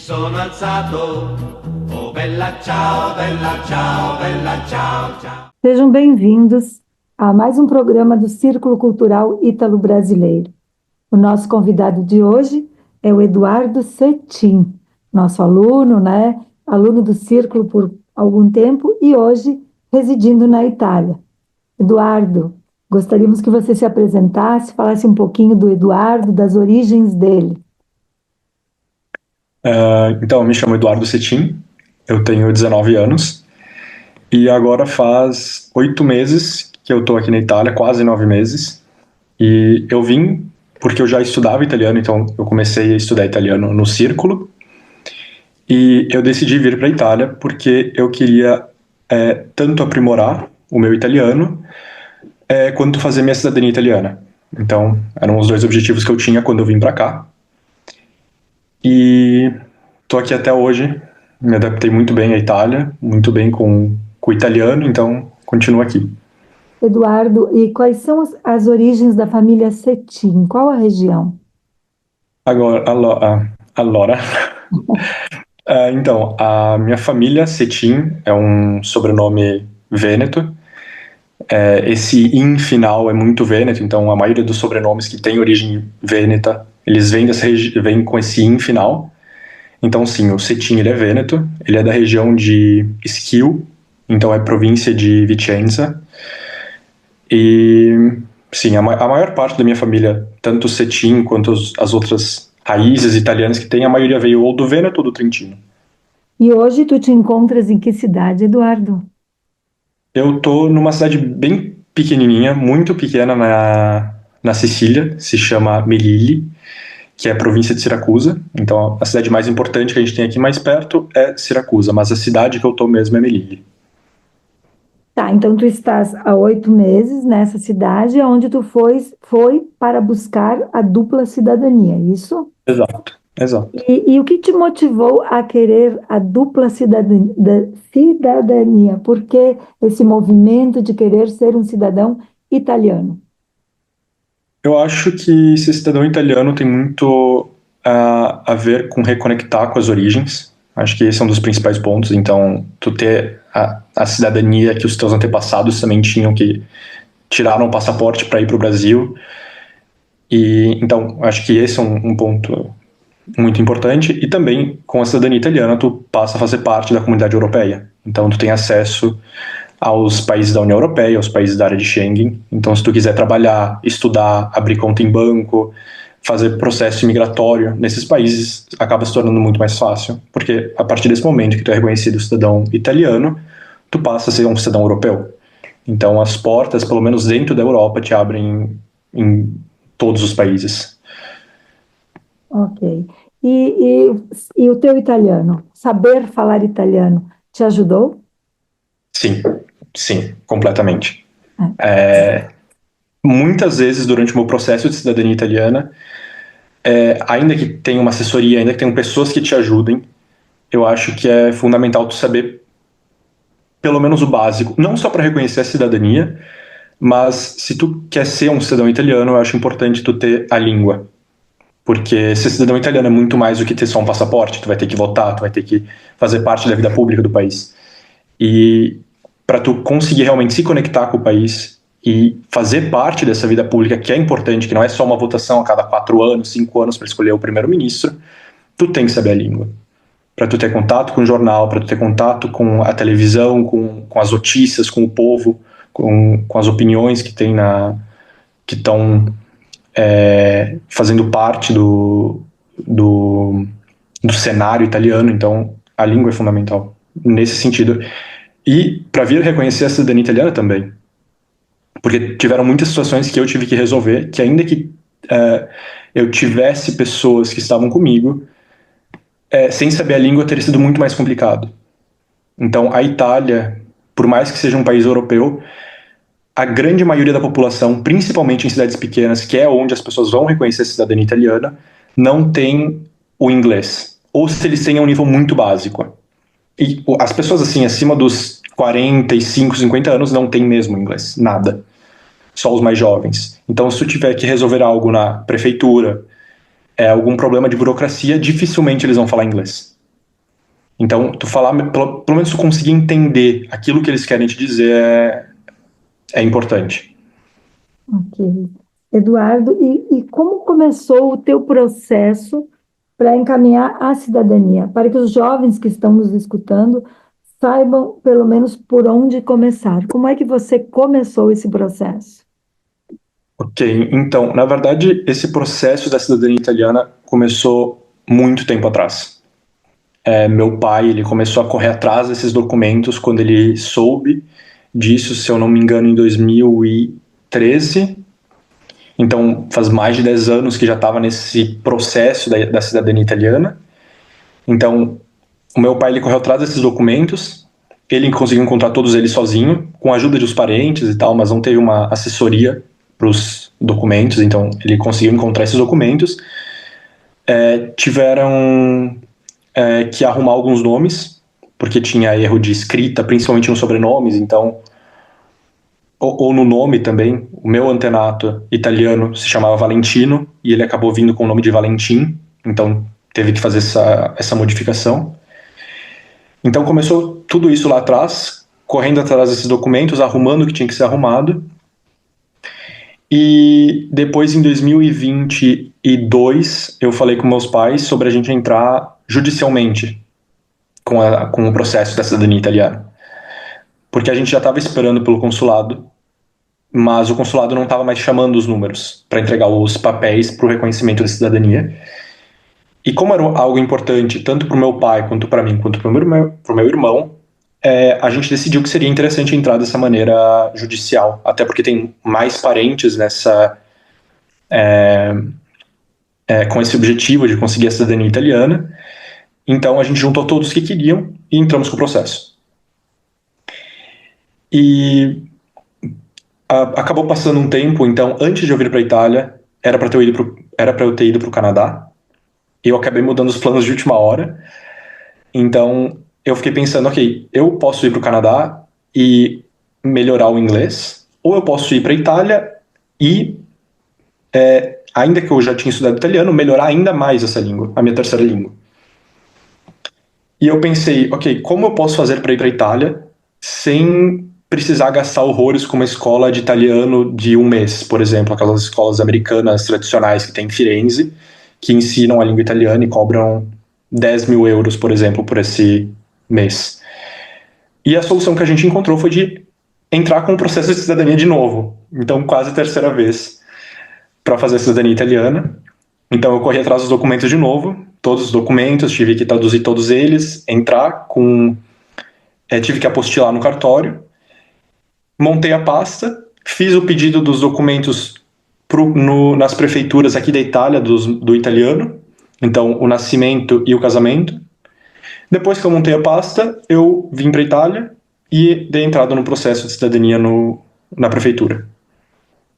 sono alzato, oh bella ciao, bella ciao, bella ciao, ciao. Sejam bem-vindos a mais um programa do Círculo Cultural Ítalo-Brasileiro. O nosso convidado de hoje é o Eduardo Cetim, nosso aluno, Aluno do Círculo por algum tempo e hoje residindo na Itália. Eduardo, gostaríamos que você se apresentasse, falasse um pouquinho do Eduardo, das origens dele. Então, eu me chamo Eduardo Cetim, eu tenho 19 anos e agora faz 8 meses que eu estou aqui na Itália, quase 9 meses. E eu vim porque eu já estudava italiano, então eu comecei a estudar italiano no Círculo. E eu decidi vir para a Itália porque eu queria tanto aprimorar o meu italiano quanto fazer minha cidadania italiana. Então, eram os dois objetivos que eu tinha quando eu vim para cá. E tô aqui até hoje, me adaptei muito bem à Itália, muito bem com o italiano, então continuo aqui. Eduardo, e quais são as origens da família Cetim? Qual a região? Allora, então, a minha família Cetim é um sobrenome vêneto. Esse in final é muito vêneto, então a maioria dos sobrenomes que tem origem vêneta, eles vêm com esse in final. Então, sim, o Cetim, ele é vêneto, ele é da região de Schio, então é província de Vicenza. E, sim, a maior parte da minha família, tanto o Cetim quanto as outras raízes italianas que tem, a maioria veio ou do Vêneto ou do Trentino. E hoje tu te encontras em que cidade, Eduardo? Eu tô numa cidade bem pequenininha, muito pequena na Sicília, se chama Melilli, que é a província de Siracusa. Então, a cidade mais importante que a gente tem aqui mais perto é Siracusa, mas a cidade que eu tô mesmo é Melilli. Tá, então tu estás há 8 meses nessa cidade, onde tu foi para buscar a dupla cidadania, isso? Exato, exato. E o que te motivou a querer a dupla cidadania? Por que esse movimento de querer ser um cidadão italiano? Eu acho que ser cidadão italiano tem muito a ver com reconectar com as origens. Acho que esse é um dos principais pontos. Então, tu ter a cidadania que os teus antepassados também tinham, que tiraram o passaporte para ir para o Brasil. E então, acho que esse é um ponto muito importante. E também, com a cidadania italiana, tu passa a fazer parte da comunidade europeia. Então, tu tem acesso aos países da União Europeia, aos países da área de Schengen. Então, se tu quiser trabalhar, estudar, abrir conta em banco, fazer processo imigratório nesses países, acaba se tornando muito mais fácil, porque a partir desse momento que tu é reconhecido cidadão italiano, tu passa a ser um cidadão europeu. Então, as portas, pelo menos dentro da Europa, te abrem em todos os países. Ok. E o teu italiano? Saber falar italiano te ajudou? Sim, sim, completamente. É. Muitas vezes, durante o meu processo de cidadania italiana, ainda que tenha uma assessoria, ainda que tenham pessoas que te ajudem, eu acho que é fundamental tu saber pelo menos o básico, não só para reconhecer a cidadania, mas se tu quer ser um cidadão italiano, eu acho importante tu ter a língua. Porque ser cidadão italiano é muito mais do que ter só um passaporte, tu vai ter que votar, tu vai ter que fazer parte da vida pública do país. E para tu conseguir realmente se conectar com o país e fazer parte dessa vida pública, que é importante, que não é só uma votação a cada 4 anos, 5 anos para escolher o primeiro-ministro, tu tem que saber a língua. Para tu ter contato com o jornal, para tu ter contato com a televisão, com as notícias, com o povo, com as opiniões que tem que estão fazendo parte do cenário italiano. Então, a língua é fundamental nesse sentido. E para vir reconhecer a cidadania italiana também. Porque tiveram muitas situações que eu tive que resolver, que ainda que eu tivesse pessoas que estavam comigo, sem saber a língua teria sido muito mais complicado. Então, a Itália, por mais que seja um país europeu, a grande maioria da população, principalmente em cidades pequenas, que é onde as pessoas vão reconhecer a cidadania italiana, não tem o inglês. Ou se eles têm, é um nível muito básico. E as pessoas, assim, acima dos 45, 50 anos não têm mesmo inglês, nada. Só os mais jovens. Então, se tu tiver que resolver algo na prefeitura, algum problema de burocracia, dificilmente eles vão falar inglês. Então, tu falar, pelo menos tu conseguir entender aquilo que eles querem te dizer é importante. Ok. Eduardo, e como começou o teu processo para encaminhar a cidadania? Para que os jovens que estão nos escutando saibam, pelo menos, por onde começar. Como é que você começou esse processo? Ok, então, na verdade, esse processo da cidadania italiana começou muito tempo atrás. Meu pai, ele começou a correr atrás desses documentos quando ele soube disso, se eu não me engano, em 2013. Então, faz mais de 10 anos que já estava nesse processo da cidadania italiana. Então, o meu pai, ele correu atrás desses documentos, ele conseguiu encontrar todos eles sozinho, com a ajuda dos parentes e tal, mas não teve uma assessoria para os documentos, então ele conseguiu encontrar esses documentos. Tiveram que arrumar alguns nomes, porque tinha erro de escrita, principalmente nos sobrenomes, então, ou no nome também. O meu antenato italiano se chamava Valentino, e ele acabou vindo com o nome de Valentim, então teve que fazer essa modificação. Então começou tudo isso lá atrás, correndo atrás desses documentos, arrumando o que tinha que ser arrumado. E depois, em 2022, eu falei com meus pais sobre a gente entrar judicialmente com o processo da cidadania italiana. Porque a gente já estava esperando pelo consulado, mas o consulado não estava mais chamando os números para entregar os papéis para o reconhecimento da cidadania. E como era algo importante, tanto para o meu pai, quanto para mim, quanto para o meu irmão, a gente decidiu que seria interessante entrar dessa maneira judicial, até porque tem mais parentes com esse objetivo de conseguir a cidadania italiana. Então a gente juntou todos que queriam e entramos com o processo. E acabou passando um tempo, então antes de eu vir para a Itália, era para eu ter ido para o Canadá. Eu acabei mudando os planos de última hora. Então eu fiquei pensando, ok, eu posso ir para o Canadá e melhorar o inglês, ou eu posso ir para a Itália e, ainda que eu já tinha estudado italiano, melhorar ainda mais essa língua, a minha terceira língua. E eu pensei, ok, como eu posso fazer para ir para a Itália sem precisar gastar horrores com uma escola de italiano de um mês, por exemplo, aquelas escolas americanas tradicionais que tem em Firenze, que ensinam a língua italiana e cobram 10 mil euros, por exemplo, por esse mês. E a solução que a gente encontrou foi de entrar com o processo de cidadania de novo, então quase a terceira vez, para fazer a cidadania italiana. Então eu corri atrás dos documentos de novo, todos os documentos, tive que traduzir todos eles, tive que apostilar no cartório, montei a pasta, fiz o pedido dos documentos nas prefeituras aqui da Itália, do italiano, então o nascimento e o casamento. Depois que eu montei a pasta, eu vim para a Itália e dei entrada no processo de cidadania na prefeitura.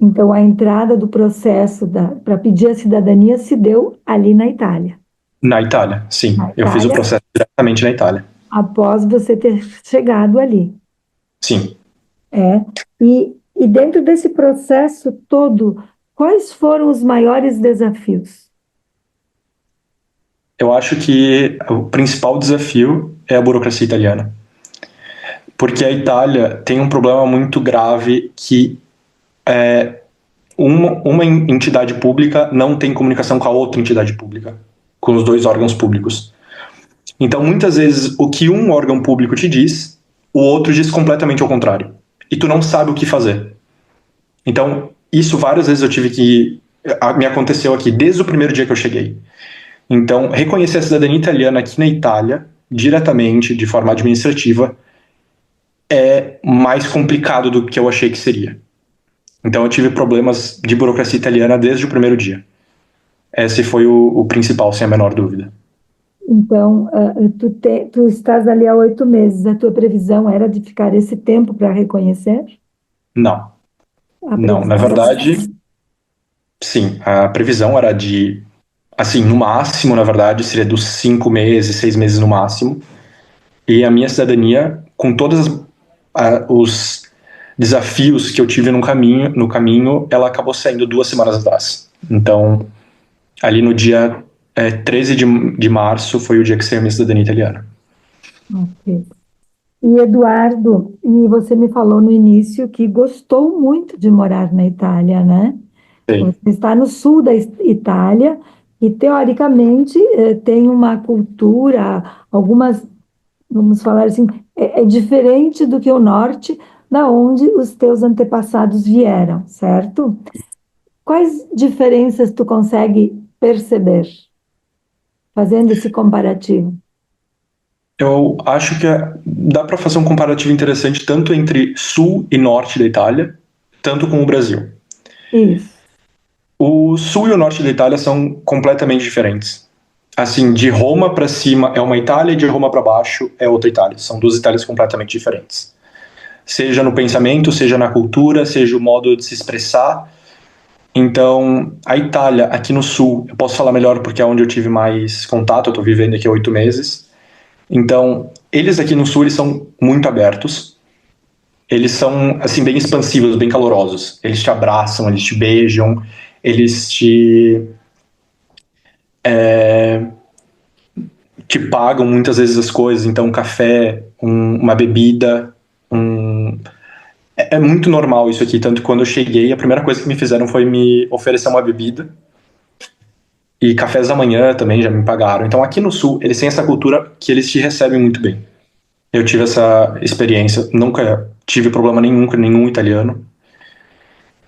Então, a entrada do processo para pedir a cidadania se deu ali na Itália. Na Itália, sim. Na Eu fiz o Itália, processo diretamente na Itália. após você ter chegado ali. Sim. E dentro desse processo todo, quais foram os maiores desafios? Eu acho que o principal desafio é a burocracia italiana. Porque a Itália tem um problema muito grave que uma entidade pública não tem comunicação com a outra entidade pública, com os dois órgãos públicos. Então, muitas vezes, o que um órgão público te diz, o outro diz completamente ao contrário. E tu não sabe o que fazer. Então, isso várias vezes me aconteceu aqui, desde o primeiro dia que eu cheguei. Então, reconhecer a cidadania italiana aqui na Itália, diretamente, de forma administrativa, é mais complicado do que eu achei que seria. Então, eu tive problemas de burocracia italiana desde o primeiro dia. Esse foi o principal, sem a menor dúvida. Então, tu estás ali há 8 meses. A tua previsão era de ficar esse tempo para reconhecer? Não. Não, na verdade, sim. A previsão era de, assim, no máximo, na verdade, seria dos 5 meses, 6 meses no máximo. E a minha cidadania, com todos os desafios que eu tive no caminho, ela acabou saindo 2 semanas atrás. Então, ali no dia 13 de março foi o dia que saiu a minha cidadania italiana. Ok. E Eduardo, e você me falou no início que gostou muito de morar na Itália, né? Sim. Você está no sul da Itália e, teoricamente, tem uma cultura, algumas, vamos falar assim, é diferente do que o norte, da onde os teus antepassados vieram, certo? Quais diferenças tu consegue perceber fazendo esse comparativo? Eu acho que dá para fazer um comparativo interessante tanto entre sul e norte da Itália, tanto com o Brasil. Isso. O sul e o norte da Itália são completamente diferentes. Assim, de Roma para cima é uma Itália e de Roma para baixo é outra Itália. São duas Itálias completamente diferentes. Seja no pensamento, seja na cultura, seja o modo de se expressar. Então, a Itália, aqui no sul, eu posso falar melhor porque é onde eu tive mais contato, eu estou vivendo aqui há 8 meses. Então, eles aqui no sul, eles são muito abertos. Eles são, assim, bem expansivos, bem calorosos. Eles te abraçam, eles te beijam, eles te pagam muitas vezes as coisas. Então, um café, uma bebida, é muito normal isso aqui. Tanto que quando eu cheguei, a primeira coisa que me fizeram foi me oferecer uma bebida. E cafés da manhã também já me pagaram. Então, aqui no sul, eles têm essa cultura que eles te recebem muito bem. Eu tive essa experiência, nunca tive problema nenhum com nenhum italiano.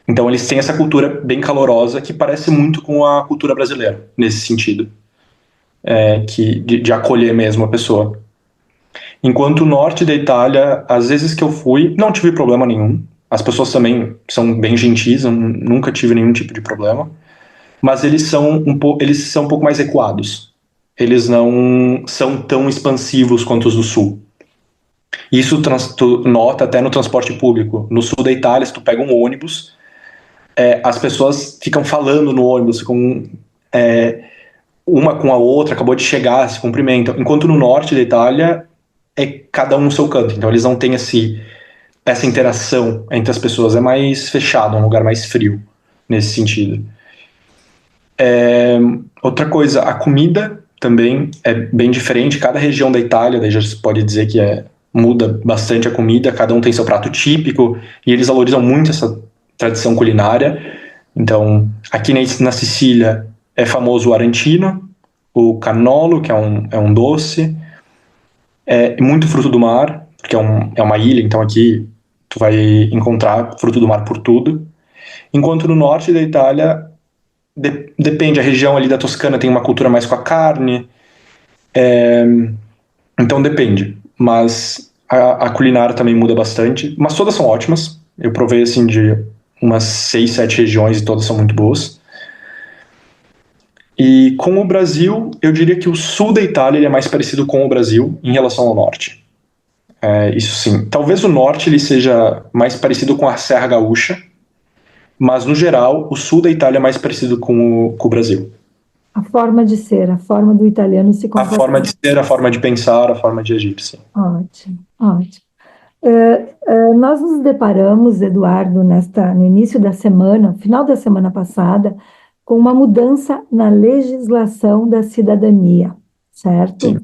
Então eles têm essa cultura bem calorosa que parece muito com a cultura brasileira, nesse sentido, de acolher mesmo a pessoa. Enquanto o norte da Itália, às vezes que eu fui, não tive problema nenhum. As pessoas também são bem gentis, eu nunca tive nenhum tipo de problema. Mas eles são um pouco mais equados. Eles não são tão expansivos quanto os do sul. Isso tu nota até no transporte público. No sul da Itália, se tu pega um ônibus, as pessoas ficam falando no ônibus, ficam uma com a outra, acabou de chegar, se cumprimentam. Enquanto no norte da Itália, é cada um no seu canto. Então eles não têm essa interação entre as pessoas. É mais fechado, é um lugar mais frio, nesse sentido. Outra coisa, a comida também é bem diferente. Cada região da Itália, daí já se pode dizer que muda bastante a comida, cada um tem seu prato típico, e eles valorizam muito essa tradição culinária. Então, aqui na Sicília é famoso o arantino, o cannolo, que é um doce, muito fruto do mar, porque é uma ilha, então aqui tu vai encontrar fruto do mar por tudo. Enquanto no norte da Itália, depende, a região ali da Toscana tem uma cultura mais com a carne, então depende. Mas a culinária também muda bastante, mas todas são ótimas. Eu provei assim de umas 6, 7 regiões e todas são muito boas. E com o Brasil, eu diria que o sul da Itália ele é mais parecido com o Brasil em relação ao norte. Isso sim. Talvez o norte ele seja mais parecido com a Serra Gaúcha, mas no geral, o sul da Itália é mais parecido com o Brasil. A forma de ser, a forma do italiano se A comportar. forma de ser, a forma de pensar, a forma de agir, sim. Ótimo, ótimo. Nós nos deparamos, Eduardo, no início da semana, final da semana passada, com uma mudança na legislação da cidadania, certo? Sim.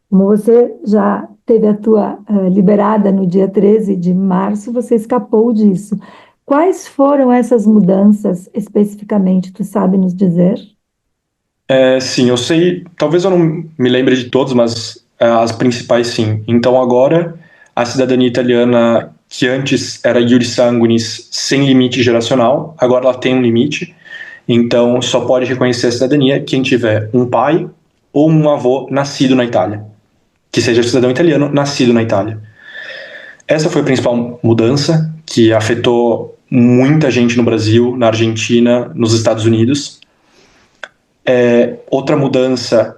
Como você já teve a tua liberada no dia 13 de março, você escapou disso. Quais foram essas mudanças especificamente? Tu sabe nos dizer? Sim, eu sei, talvez eu não me lembre de todos, mas as principais sim. Então agora, a cidadania italiana, que antes era iuris sanguinis sem limite geracional, agora ela tem um limite. Então só pode reconhecer a cidadania quem tiver um pai ou um avô nascido na Itália, que seja cidadão italiano nascido na Itália. Essa foi a principal mudança que afetou muita gente no Brasil, na Argentina, nos Estados Unidos. Outra mudança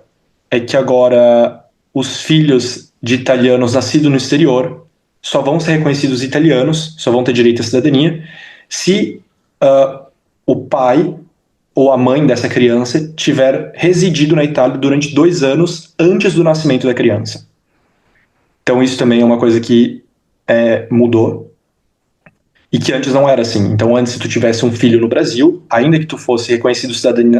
é que agora os filhos de italianos nascidos no exterior só vão ser reconhecidos italianos, só vão ter direito à cidadania, se o pai ou a mãe dessa criança tiver residido na Itália durante 2 anos antes do nascimento da criança. Então isso também é uma coisa que mudou e que antes não era assim. Então antes, se tu tivesse um filho no Brasil, ainda que tu fosse reconhecido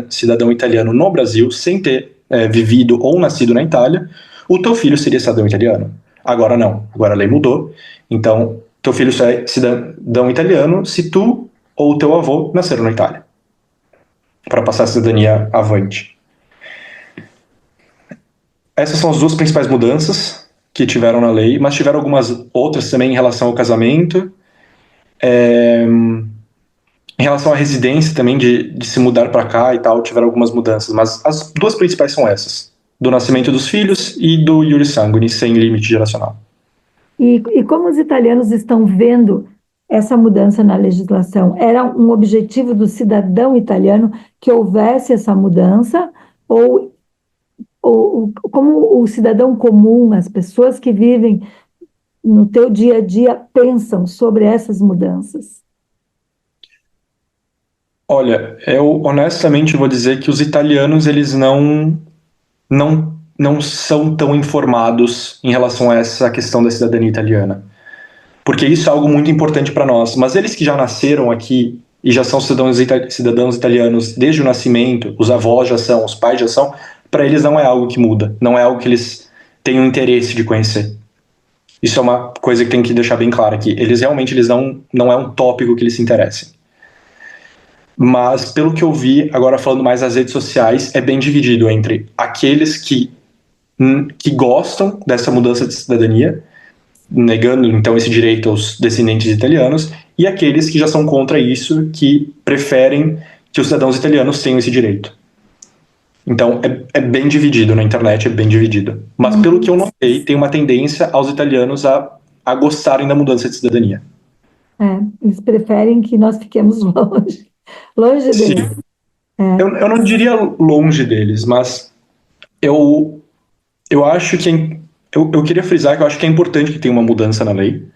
cidadão italiano no Brasil, sem ter vivido ou nascido na Itália, o teu filho seria cidadão italiano. Agora não, agora a lei mudou. Então, teu filho só é cidadão italiano se tu ou teu avô nasceram na Itália, para passar a cidadania avante. Essas são as duas principais mudanças que tiveram na lei, mas tiveram algumas outras também em relação ao casamento, em relação à residência também, de se mudar para cá e tal, tiveram algumas mudanças, mas as duas principais são essas, do nascimento dos filhos e do iuris sanguinis, sem limite geracional. E como os italianos estão vendo essa mudança na legislação? Era um objetivo do cidadão italiano que houvesse essa mudança? Ou como o cidadão comum, as pessoas que vivem no teu dia a dia pensam sobre essas mudanças? Olha, eu honestamente vou dizer que os italianos, eles não são tão informados em relação a essa questão da cidadania italiana. Porque isso é algo muito importante para nós. Mas eles que já nasceram aqui e já são cidadãos italianos desde o nascimento, os avós já são, os pais já são, para eles não é algo que muda, não é algo que eles tenham interesse de conhecer. Isso é uma coisa que tem que deixar bem claro aqui. Eles realmente não é um tópico que eles se interessem. Mas, pelo que eu vi, agora falando mais das redes sociais, é bem dividido entre aqueles que gostam dessa mudança de cidadania, negando então esse direito aos descendentes italianos, e aqueles que já são contra isso, que preferem que os cidadãos italianos tenham esse direito. Então é bem dividido na internet, é bem dividido. Mas pelo que eu notei, tem uma tendência aos italianos a gostarem da mudança de cidadania. Eles preferem que nós fiquemos longe Sim. deles. Eu não diria longe deles, mas eu acho que eu queria frisar que eu acho que é importante que tenha uma mudança na lei.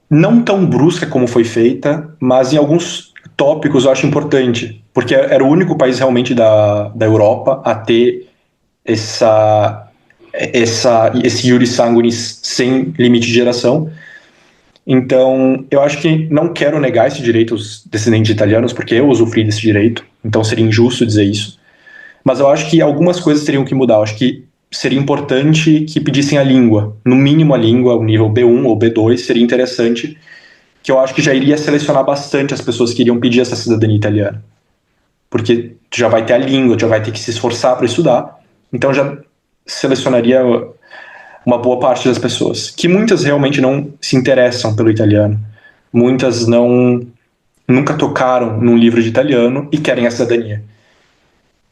Não tão brusca como foi feita, mas em alguns tópicos eu acho importante, porque era o único país realmente da Europa a ter esse iuris sanguinis sem limite de geração. Então, eu acho que não quero negar esse direito aos descendentes italianos, porque eu usufruí desse direito, então seria injusto dizer isso. Mas eu acho que algumas coisas teriam que mudar. Eu acho que seria importante que pedissem a língua, no mínimo a língua, o nível B1 ou B2, seria interessante, que eu acho que já iria selecionar bastante as pessoas que iriam pedir essa cidadania italiana. Porque tu já vai ter a língua, tu já vai ter que se esforçar para estudar, então já selecionaria uma boa parte das pessoas, que muitas realmente não se interessam pelo italiano, muitas nunca tocaram num livro de italiano e querem a cidadania.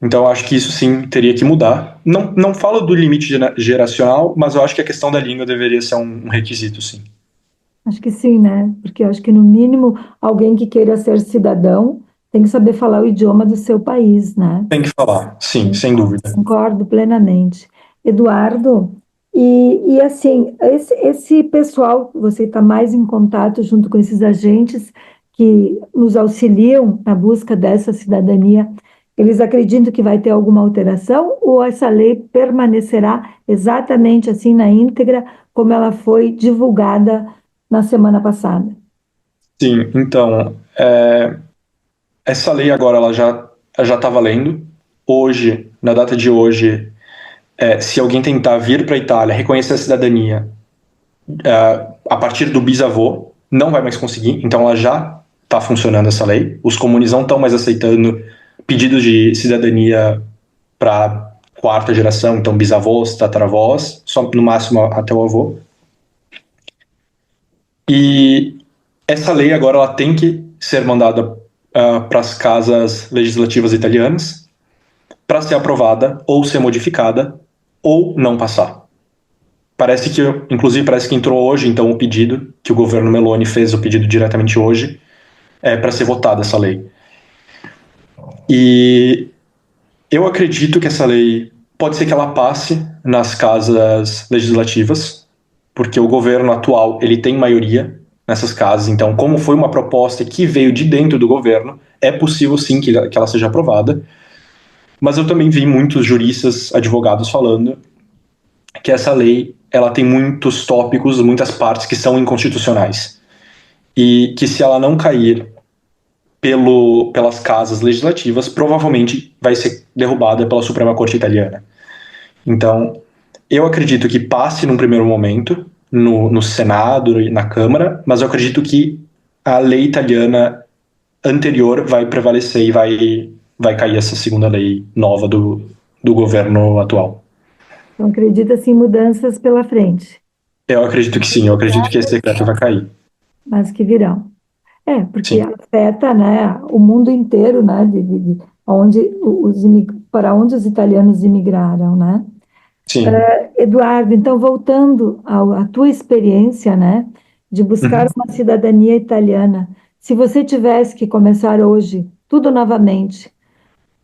Então eu acho que isso sim teria que mudar. Não falo do limite geracional, mas eu acho que a questão da língua deveria ser um requisito, sim. Acho que sim, né? Porque eu acho que, no mínimo, alguém que queira ser cidadão tem que saber falar o idioma do seu país, né? Tem que falar, sim, sem dúvida. Concordo plenamente. Eduardo, e assim, esse pessoal, você está mais em contato junto com esses agentes que nos auxiliam na busca dessa cidadania, eles acreditam que vai ter alguma alteração ou essa lei permanecerá exatamente assim na íntegra como ela foi divulgada na semana passada? Sim, então, essa lei agora ela já está valendo. Hoje, na data de hoje, se alguém tentar vir para a Itália, reconhecer a cidadania a partir do bisavô, não vai mais conseguir. Então ela já está funcionando essa lei. Os comunes não estão mais aceitando pedidos de cidadania para quarta geração, então bisavós, tataravós, só no máximo até o avô. E essa lei agora ela tem que ser mandada para as casas legislativas italianas para ser aprovada ou ser modificada ou não passar. Inclusive parece que entrou hoje então o pedido, que o governo Meloni fez o pedido diretamente hoje, para ser votada essa lei. E eu acredito que essa lei pode ser que ela passe nas casas legislativas, porque o governo atual ele tem maioria nessas casas, então como foi uma proposta que veio de dentro do governo, é possível sim que ela seja aprovada. Mas eu também vi muitos juristas, advogados falando que essa lei ela tem muitos tópicos, muitas partes que são inconstitucionais. E que se ela não cair pelas casas legislativas, provavelmente vai ser derrubada pela Suprema Corte Italiana. Então, Eu acredito que passe num primeiro momento no Senado e na Câmara, mas eu acredito que a lei italiana anterior vai prevalecer e vai cair essa segunda lei nova do governo atual. Então, acredita-se em mudanças pela frente, Eu acredito que sim, eu acredito que esse decreto vai cair. mas que virão. Porque Sim, afeta, né, o mundo inteiro, né, para onde os italianos imigraram, né? sim. Eduardo, então, voltando à tua experiência, né, de buscar Uhum. uma cidadania italiana, se você tivesse que começar hoje tudo novamente,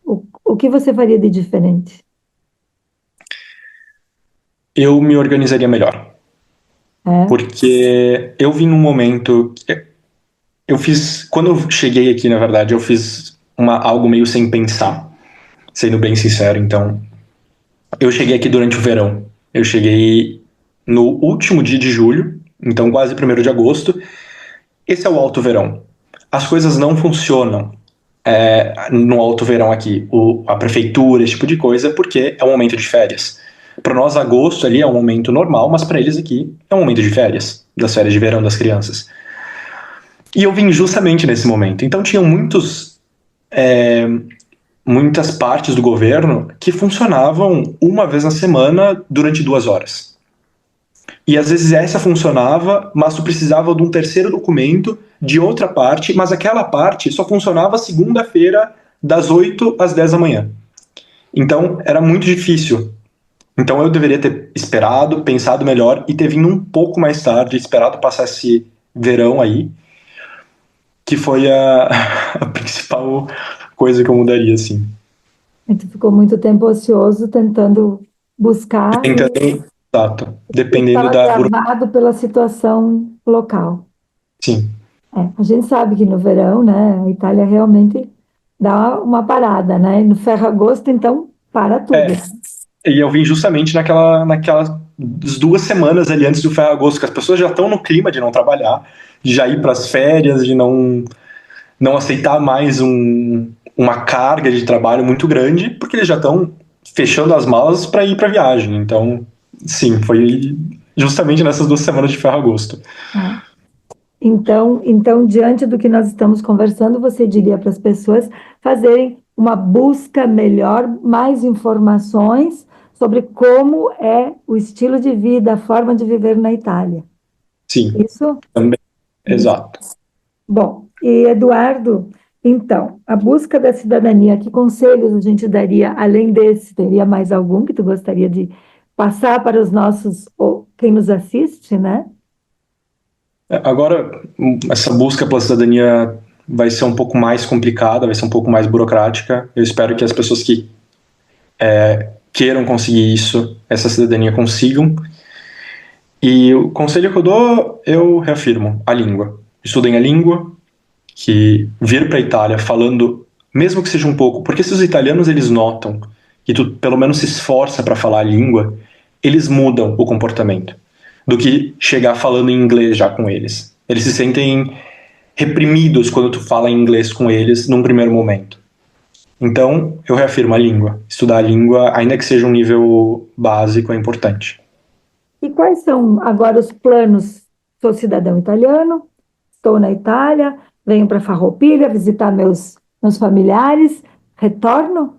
o que você faria de diferente? Eu me organizaria melhor, É? porque eu vim num momento. Eu fiz. Quando eu cheguei aqui, na verdade, eu fiz algo meio sem pensar, sendo bem sincero. Então, eu cheguei aqui durante o verão. Eu cheguei no último dia de julho, então quase 1º de agosto. Esse é o alto verão. As coisas não funcionam no alto verão aqui, a prefeitura, esse tipo de coisa, porque é um momento de férias. Para nós, agosto ali é um momento normal, mas para eles aqui é um momento de férias, das férias de verão das crianças. E eu vim justamente nesse momento. Então tinham muitas partes do governo que funcionavam uma vez na semana durante 2 horas. E às vezes essa funcionava, mas tu precisava de um terceiro documento de outra parte, mas aquela parte só funcionava segunda-feira, das 8 às 10 da manhã. Então era muito difícil. Então eu deveria ter esperado, pensado melhor e ter vindo um pouco mais tarde, esperado passar esse verão aí, que foi a principal coisa que eu mudaria, assim. E tu ficou muito tempo ocioso tentando buscar Tentando, exato, e dependendo estava da travado pela situação local. sim. A gente sabe que no verão, né, a Itália realmente dá uma parada, né? No ferragosto, então, para tudo. É, e eu vim justamente naquelas 2 semanas ali antes do Ferragosto, que as pessoas já estão no clima de não trabalhar, de já ir para as férias, de não aceitar mais uma carga de trabalho muito grande, porque eles já estão fechando as malas para ir para viagem. Então, sim, foi justamente nessas 2 semanas de Ferragosto. Né? Então, diante do que nós estamos conversando, você diria para as pessoas fazerem uma busca melhor, mais informações sobre como é o estilo de vida, a forma de viver na Itália. Sim, Isso? também, Isso. exato. Bom, e Eduardo, então, a busca da cidadania, que conselhos a gente daria além desse? Teria mais algum que tu gostaria de passar para os nossos, ou quem nos assiste, né? Agora, essa busca pela cidadania vai ser um pouco mais complicada, vai ser um pouco mais burocrática. Eu espero que as pessoas que queiram conseguir isso, essa cidadania consigam. E o conselho que eu dou, eu reafirmo, a língua. Estudem a língua, que vir para a Itália falando, mesmo que seja um pouco, porque se os italianos eles notam que tu pelo menos se esforça para falar a língua, eles mudam o comportamento do que chegar falando em inglês já com eles. Eles se sentem reprimidos quando tu fala em inglês com eles num primeiro momento. Então, eu reafirmo a língua. Estudar a língua, ainda que seja um nível básico, é importante. E quais são agora os planos? Sou cidadão italiano, estou na Itália, venho para Farroupilha visitar meus familiares, retorno?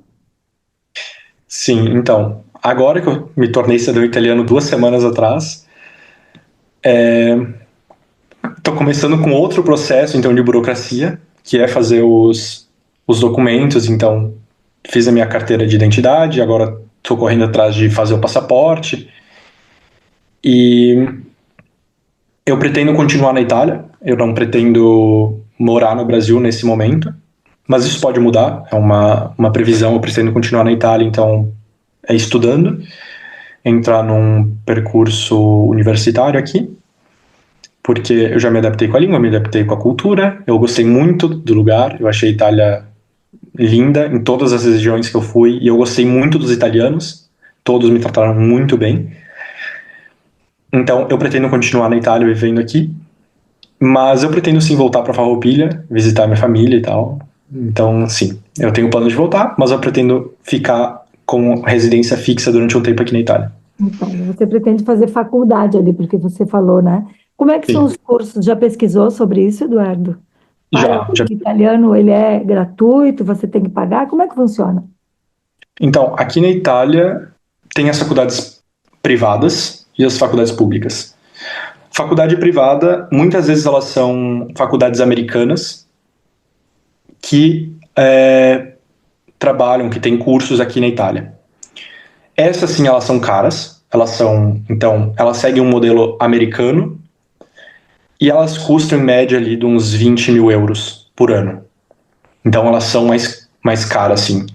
Sim, então, agora que eu me tornei cidadão italiano 2 semanas atrás, estou começando com outro processo, então, de burocracia, que é fazer os documentos. Então, fiz a minha carteira de identidade, agora estou correndo atrás de fazer o passaporte. E eu pretendo continuar na Itália, eu não pretendo morar no Brasil nesse momento, mas isso pode mudar, é uma previsão. Eu pretendo continuar na Itália, então, estudando, entrar num percurso universitário aqui, porque eu já me adaptei com a língua, me adaptei com a cultura, eu gostei muito do lugar, eu achei a Itália linda em todas as regiões que eu fui, e eu gostei muito dos italianos, todos me trataram muito bem. Então eu pretendo continuar na Itália vivendo aqui, mas eu pretendo sim voltar para Farroupilha, visitar minha família e tal. Então, sim, eu tenho plano de voltar, mas eu pretendo ficar com residência fixa durante um tempo aqui na Itália. Então, você pretende fazer faculdade ali, porque você falou, né? Como é que são Sim, os cursos? Já pesquisou sobre isso, Eduardo? Para já. o italiano, ele é gratuito? Você tem que pagar? Como é que funciona? Então, aqui na Itália tem as faculdades privadas e as faculdades públicas. Faculdade privada, muitas vezes elas são faculdades americanas que trabalham, que têm cursos aqui na Itália. Essas sim, elas são caras. Então, elas seguem um modelo americano e elas custam em média ali de uns 20 mil euros por ano. Então, elas são mais caras, sim.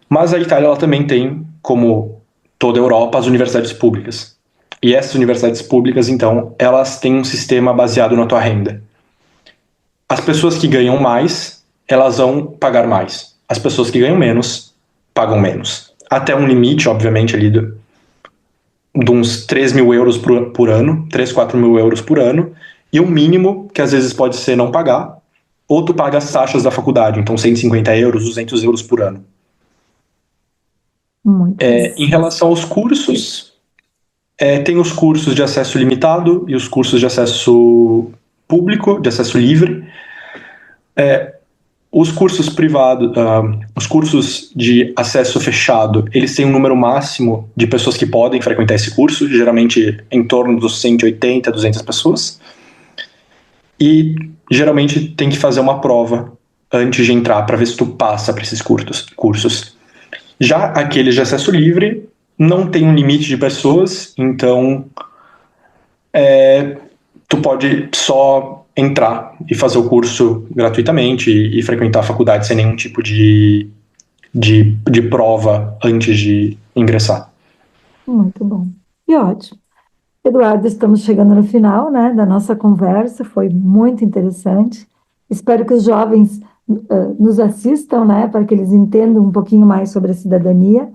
Mas a Itália ela também tem, como toda a Europa, as universidades públicas. E essas universidades públicas, então, elas têm um sistema baseado na tua renda. As pessoas que ganham mais, elas vão pagar mais. As pessoas que ganham menos, pagam menos. Até um limite, obviamente, ali de uns 3 mil euros por ano, 3, 4 mil euros por ano, e um mínimo, que às vezes pode ser não pagar, ou tu paga as taxas da faculdade, então 150 euros, 200 euros por ano. Muito bem. Em relação aos cursos, tem os cursos de acesso limitado e os cursos de acesso público, de acesso livre. Os cursos privados, os cursos de acesso fechado, eles têm um número máximo de pessoas que podem frequentar esse curso, geralmente em torno dos 180, 200 pessoas. E geralmente tem que fazer uma prova antes de entrar para ver se tu passa para esses cursos. Já aqueles de acesso livre não tem um limite de pessoas, então tu pode só entrar e fazer o curso gratuitamente e frequentar a faculdade sem nenhum tipo de prova antes de ingressar. Muito bom. E ótimo. Eduardo, estamos chegando no final, né, da nossa conversa, foi muito interessante. Espero que os jovens nos assistam, né, para que eles entendam um pouquinho mais sobre a cidadania.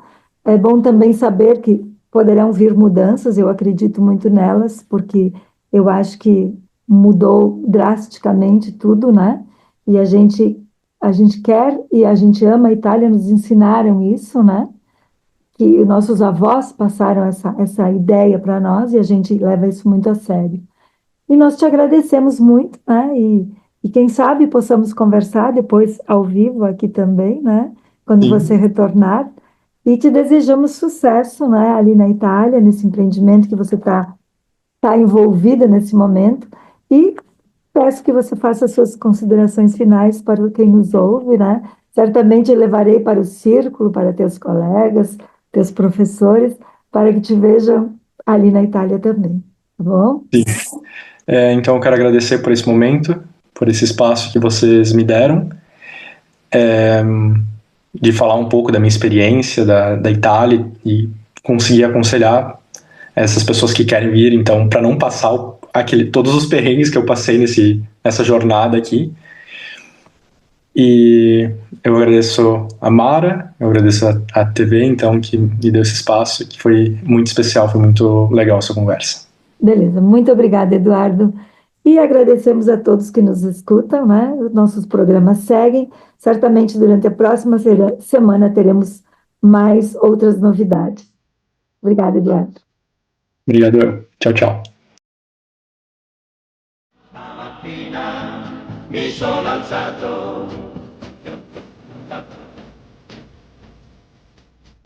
É bom também saber que poderão vir mudanças, eu acredito muito nelas, porque eu acho que mudou drasticamente tudo, né? E a gente quer e a gente ama a Itália, nos ensinaram isso, né? Que nossos avós passaram essa ideia para nós e a gente leva isso muito a sério. E nós te agradecemos muito, né? E quem sabe possamos conversar depois ao vivo aqui também, né? Quando você Sim, retornar. E te desejamos sucesso, né? Ali na Itália, nesse empreendimento que você tá envolvida nesse momento. E peço que você faça suas considerações finais para quem nos ouve, né? Certamente eu levarei para o círculo, para teus colegas, teus professores, para que te vejam ali na Itália também, tá bom? sim. Então eu quero agradecer por esse momento, por esse espaço que vocês me deram, de falar um pouco da minha experiência da Itália e conseguir aconselhar essas pessoas que querem vir, então, para não passar todos os perrengues que eu passei nessa jornada aqui. E eu agradeço a Mara, eu agradeço a TV, então, que me deu esse espaço, que foi muito especial, foi muito legal essa conversa. Beleza, muito obrigada, Eduardo. E agradecemos a todos que nos escutam, né? Os nossos programas seguem. Certamente durante a próxima semana teremos mais outras novidades. Obrigada, Eduardo. Obrigado, tchau, tchau. Stamattina mi sono alzato